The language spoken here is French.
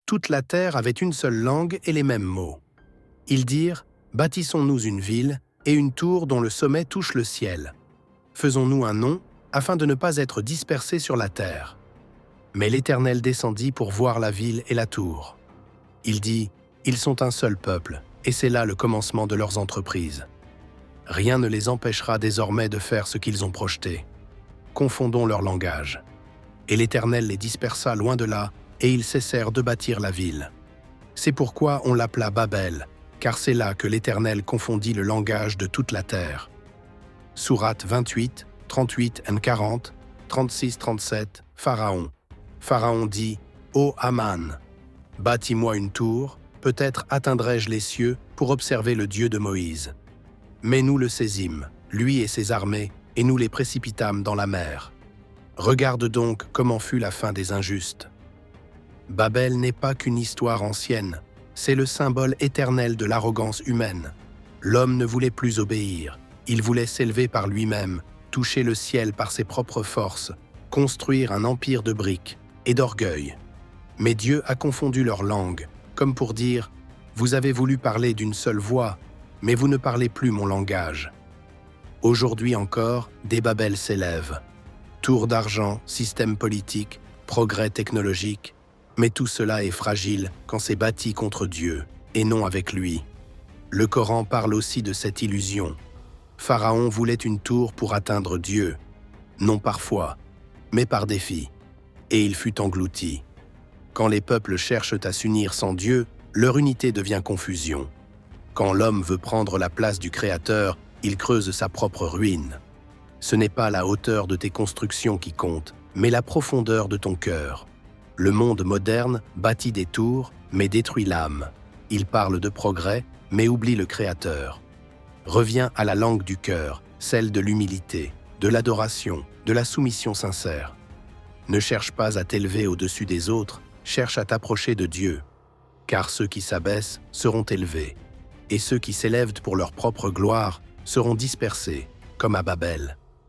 Toute la terre avait une seule langue et les mêmes mots. Ils dirent « Bâtissons-nous une ville et une tour dont le sommet touche le ciel. Faisons-nous un nom afin de ne pas être dispersés sur la terre. » Mais l'Éternel descendit pour voir la ville et la tour. Il dit « Ils sont un seul peuple, et c'est là le commencement de leurs entreprises. Rien ne les empêchera désormais de faire ce qu'ils ont projeté. Confondons leur langage. » Et l'Éternel les dispersa loin de là, et ils cessèrent de bâtir la ville. C'est pourquoi on l'appela Babel, car c'est là que l'Éternel confondit le langage de toute la terre. Sourate 28, 38 et 40, 36-37, Pharaon. Pharaon dit « Ô Aman, bâtis-moi une tour, peut-être atteindrai-je les cieux pour observer le Dieu de Moïse. » Mais nous le saisîmes, lui et ses armées, et nous les précipitâmes dans la mer. Regarde donc comment fut la fin des injustes. Babel n'est pas qu'une histoire ancienne, c'est le symbole éternel de l'arrogance humaine. L'homme ne voulait plus obéir, il voulait s'élever par lui-même, toucher le ciel par ses propres forces, construire un empire de briques et d'orgueil. Mais Dieu a confondu leur langue, comme pour dire « Vous avez voulu parler d'une seule voix, mais vous ne parlez plus mon langage. » Aujourd'hui encore, des Babel s'élèvent. Tours d'argent, système politique, progrès technologique, mais tout cela est fragile quand c'est bâti contre Dieu, et non avec lui. Le Coran parle aussi de cette illusion. Pharaon voulait une tour pour atteindre Dieu, non par foi, mais par défi, et il fut englouti. Quand les peuples cherchent à s'unir sans Dieu, leur unité devient confusion. Quand l'homme veut prendre la place du Créateur, il creuse sa propre ruine. Ce n'est pas la hauteur de tes constructions qui compte, mais la profondeur de ton cœur. Le monde moderne bâtit des tours, mais détruit l'âme. Il parle de progrès, mais oublie le Créateur. Reviens à la langue du cœur, celle de l'humilité, de l'adoration, de la soumission sincère. Ne cherche pas à t'élever au-dessus des autres, cherche à t'approcher de Dieu. Car ceux qui s'abaissent seront élevés, et ceux qui s'élèvent pour leur propre gloire seront dispersés, comme à Babel.